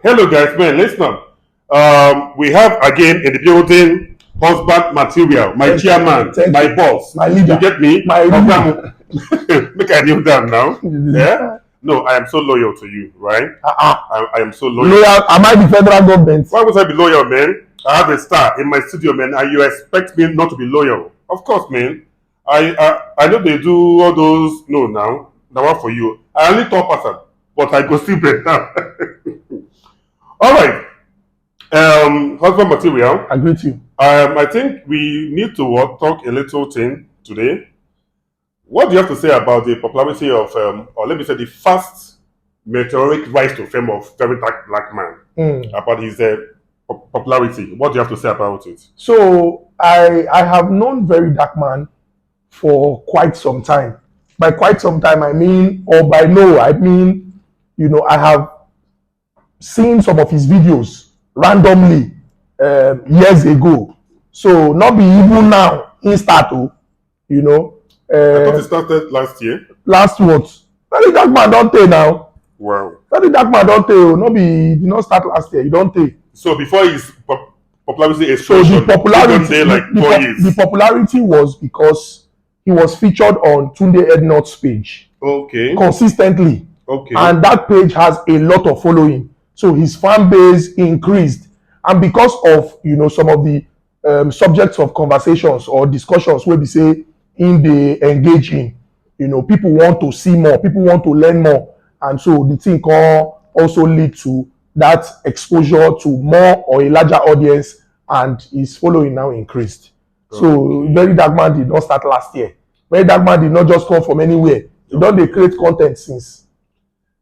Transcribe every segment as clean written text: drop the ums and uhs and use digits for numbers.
Hello, guys, man. Listen. We have again in the building husband material, my chairman, my boss. My leader. You get me? My leader. Make I kneel down now. Yeah. No, I am so loyal to you, right? I am so loyal. Loyal? Am I the federal government? Why would I be loyal, man? I have a star in my studio, man, and you expect me not to be loyal? Of course, man. I know they do all those. No, now one for you. I only top person, but I go still better. All right. Husband material. I greet you. I think we need to talk a little thing today. What do you have to say about the popularity of, or let me say, the fast meteoric rise to fame of Very Dark Black Man? About his popularity. What do you have to say about it? So I have known Very Dark Man for quite some time. By quite some time, I mean, or by no, I mean, I have seen some of his videos randomly years ago. So not be even now in start, I thought it started last year. Last what? Very Dark Man don't tell now. Wow. Very Dark Man don't tell. No be did not start last year. You don't tell. So before his popularity explosion, so the popularity, the popularity was because he was featured on Tunde Ednut's page. Okay. Consistently. Okay. And that page has a lot of following. So his fan base increased. And because of, some of the subjects of conversations or discussions where we say they engage in, people want to see more, people want to learn more. And so the thing can also lead to that exposure to more or a larger audience, and his following now increased. Okay. So Very Dark Man did not start last year. Very Dark Man did not just come from anywhere. He don't they create content since.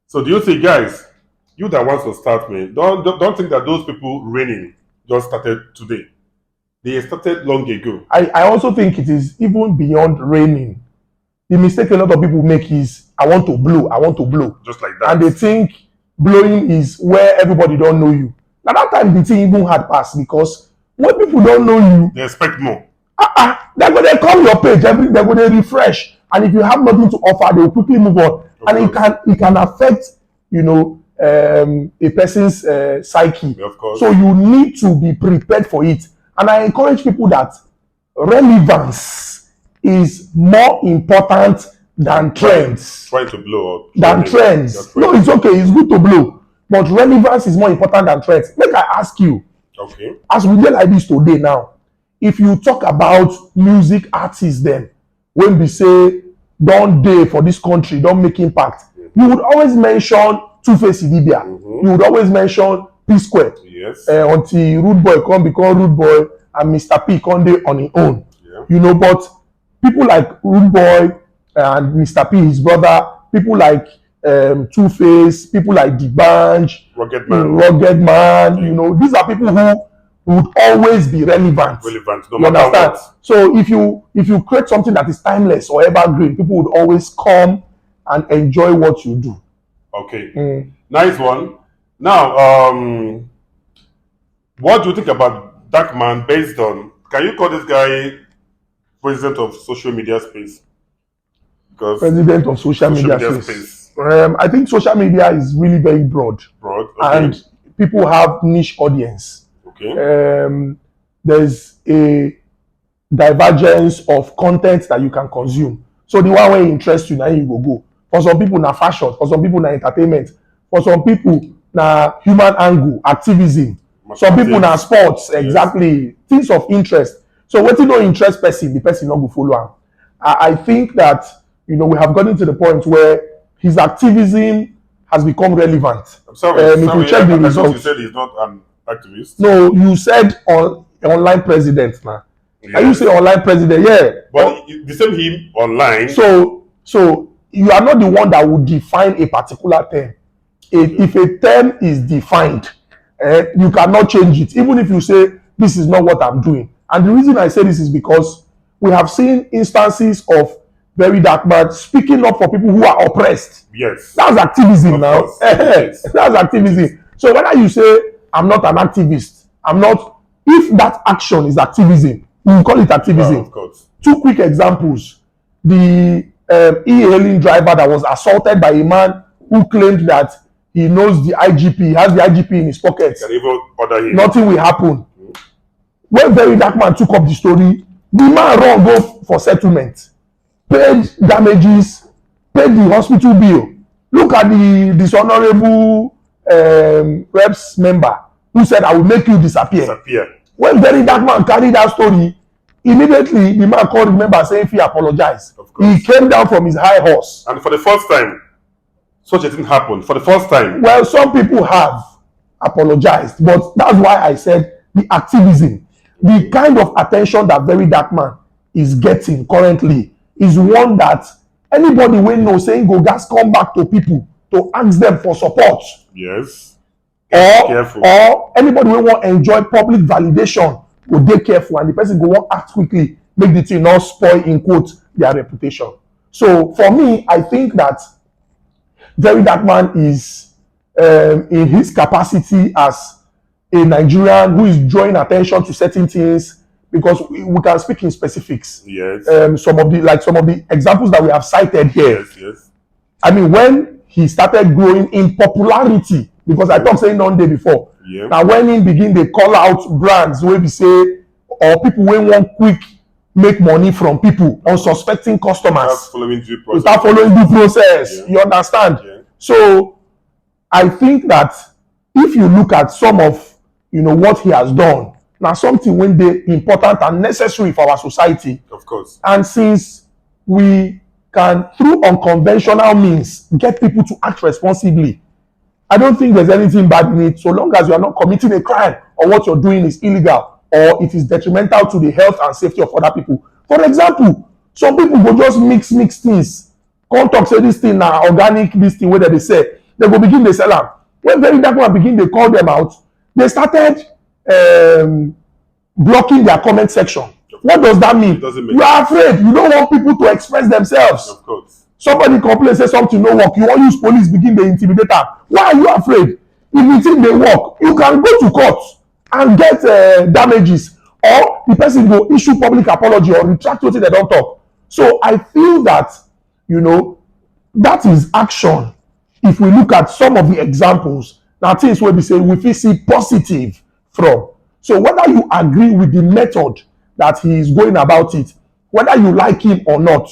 So do you think, guys, you that wants to start, man, don't think that those people reigning just started today. They started long ago. I also think it is even beyond reigning. The mistake a lot of people make is I want to blow. Just like that. And they think blowing is where everybody don't know you. Now that time the thing even had passed, because when people don't know you, they expect more. They're going to come your page, they're going to refresh. And if you have nothing to offer, they will quickly move on. And it can affect, a person's psyche. Of course. So you need to be prepared for it. And I encourage people that relevance is more important than trends. Trying to blow up. Than trends. No, it's okay. It's good to blow. But relevance is more important than trends. Make I ask you. Okay. As we get like this today now, if you talk about music artists then, when we say don't day for this country, don't make impact, you would always mention Two-Face Idibia. You would always mention P-Square. Yes. Until Rude Boy come become Rude Boy and Mr. P come dey on his own. Yeah. But people like Rude Boy and Mr. P, his brother, people like Two-Face, people like D'banj, Rugged Man. These are people who would always be relevant. No matter what. So if you create something that is timeless or evergreen, people would always come and enjoy what you do. Okay. Nice one. Now, what do you think about Dark Man based on, can you call this guy president of social media space? Because president of social media space. I think social media is really very broad. Okay. And people have niche audience. Okay. There's a divergence of content that you can consume. So the one way interests you, now you go. For some people, na fashion. For some people, na entertainment. For some people, na human angle, activism. Some people, na sports. Yes. Exactly. Things of interest. So what you don't interest person, the person not go follow him. I think that, we have gotten to the point where his activism has become relevant. I'm sorry. If you check the results. You said he's not an activist. No, you said online president now. Yes. And you say online president, yeah. But the same him online. So you are not the one that would define a particular term. If a term is defined, you cannot change it. Even if you say, this is not what I'm doing. And the reason I say this is because we have seen instances of Very Dark Man speaking up for people who are oppressed. Yes. That's activism of now. Yes. That's activism. So whether you say, I'm not an activist, if that action is activism, we call it activism. Of course. Two quick examples. The e-hailing driver that was assaulted by a man who claimed that he knows the IGP, he has the IGP in his pocket. Can even order him. Nothing will happen. When Very Dark Man took up the story, the man run go for settlement, paid damages, paid the hospital bill. Look at the dishonorable reps member who said, I will make you disappear. When Very Dark Man carried that story, immediately the man called the member saying he apologized. He came down from his high horse. And for the first time, such a thing happened. For the first time. Well, some people have apologized, but that's why I said the activism, the kind of attention that Very Dark Man is getting currently is one that anybody will know saying go gas come back to people to ask them for support. Yes. Or anybody will want enjoy public validation go dey careful, and the person go want act quickly, make the thing not spoil in quote their reputation. So for me, I think that Very Dark Man is in his capacity as a Nigerian who is drawing attention to certain things, because we can speak in specifics. Yes. Some of the examples that we have cited here. Yes. I mean, when he started growing in popularity, because I talked saying one day before. Yeah. Now when he begin they call out brands where we say, or people when want quick make money from people, unsuspecting customers, without following due process. Yeah. You understand? Yeah. So I think that if you look at some of what he has done, now something when they important and necessary for our society. Of course. And since we can through unconventional means get people to act responsibly, I don't think there's anything bad in it, so long as you are not committing a crime or what you're doing is illegal or it is detrimental to the health and safety of other people. For example, some people go just mix things. Come talk say this thing na organic, this thing whether they say they go begin they sell them. When Very Dark Man begin they call them out, they started blocking their comment section. What does that mean? You are afraid. You don't want people to express themselves. Of course. Somebody complain say something no work, you wan use police begin dey intimidate am. Why are you afraid? If the thing dey work, you can go to court and get damages, or the person go issue public apology or retract wetin dem don talk. So I feel that that is action. If we look at some of the examples, na things wey be say we fit see positive from. So whether you agree with the method that he is going about it, whether you like him or not,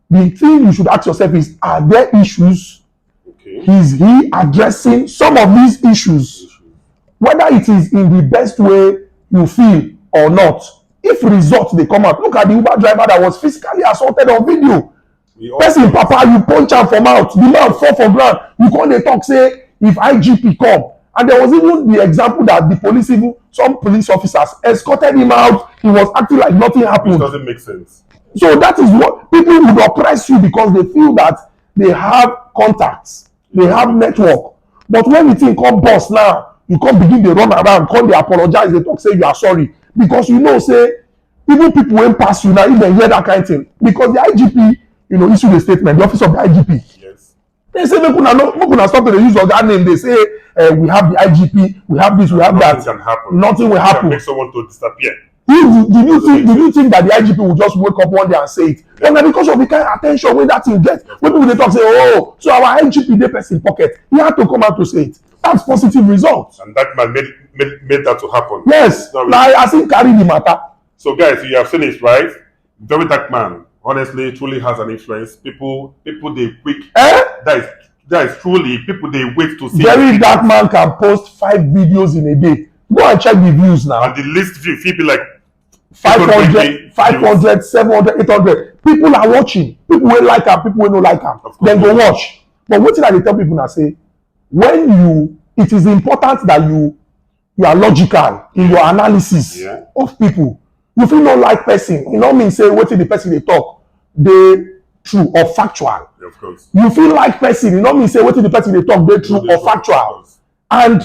the thing you should ask yourself is, are there issues? Okay. Is he addressing some of these issues? Whether it is in the best way you feel or not. If results they come out, look at the Uber driver that was physically assaulted on video. Person papa, you punch am for mouth, the man fall for ground. You come dey talk say if IGP come, and there was even the example that the police, even some police officers escorted him out. He was acting like nothing happened. It doesn't make sense. So that is what people would oppress you, because they feel that they have contacts, they have network. But when the thing come bust now, you come begin to run around, come they apologize, they talk say you are sorry, because say even people when pass you now, if they hear that kind of thing, because the IGP issued a statement, the office of the IGP. Yes. They say make una stop to use organ name. They say we have the IGP, we have this, we have that. Nothing can happen. Nothing will happen. Make someone to disappear. Did you think that the IGP will just wake up one day and say it? Yeah. But because of the kind of attention when that thing gets, when people they talk say, oh, so our IGP dey person pocket, he had to come out to say it. That's positive results. And that man made that to happen. Yes. Now I think carry the matter. So guys, you have finished, right? Very Dark Man, honestly, truly has an influence. People they quick. That is truly people they wait to see. Very Dark Man can post 5 videos in a day. Go and check the views now. And the list view be like 500, 700, 800. People are watching. People will like them, people will not like them. Then go watch. But what I tell people now say, it is important that you are logical in your analysis of people. You feel not like person, you know mean say what the person they talk, they true or factual. Of course. You feel like person, you know mean say what the person they talk, they true or factual. And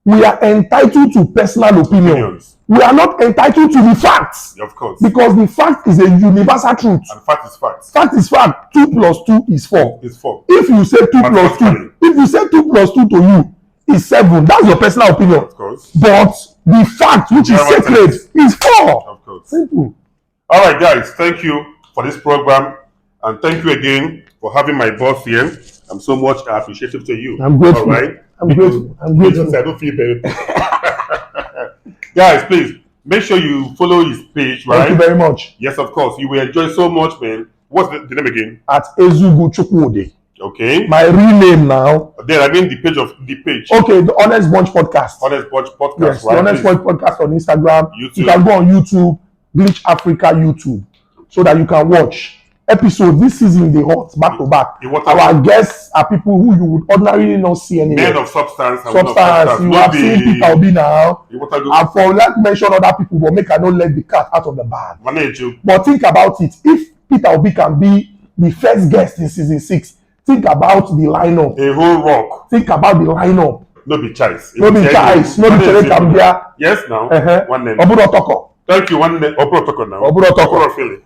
we are entitled to personal opinions. We are not entitled to the facts. Of course. Because the fact is a universal truth. And fact is fact. Fact is fact. 2 + 2 is 4. It's 4. If you say 2 + 2, if you say 2 + 2 to you is 7, that's your personal opinion. Of course. But the fact which is sacred is 4. Of course. Simple. All right, guys. Thank you for this program. And thank you again for having my boss here. I'm so much appreciative to you. I'm grateful. All right. I'm grateful. I'm grateful. I don't feel very. Guys, please make sure you follow his page, right? Thank you very much. Yes, of course. You will enjoy so much, man. What's the name again? At Ezugu Chukwude. Okay. My real name now. Then I mean the page. Okay, the Honest Bunch podcast. Honest Bunch podcast, yes, right? The Honest Bunch podcast on Instagram. YouTube. You can go on YouTube, Glitch Africa YouTube, so that you can watch episodes this season. They hot back to back. Our guests are people who you would ordinarily not see anywhere. Men of substance. You have seen Peter Obi now. And for like mention other people, but make I not let the cat out of the bag. But think about it. If Peter Obi can be the first guest in season 6, think about the lineup. A whole rock. Think about the lineup. No be choice. No be choice. No be Chere Kambia. Yes, now. One name. Oburo Toko. Thank you. One name. Oburo Toko now. Oburo Toko. Oburo Philly.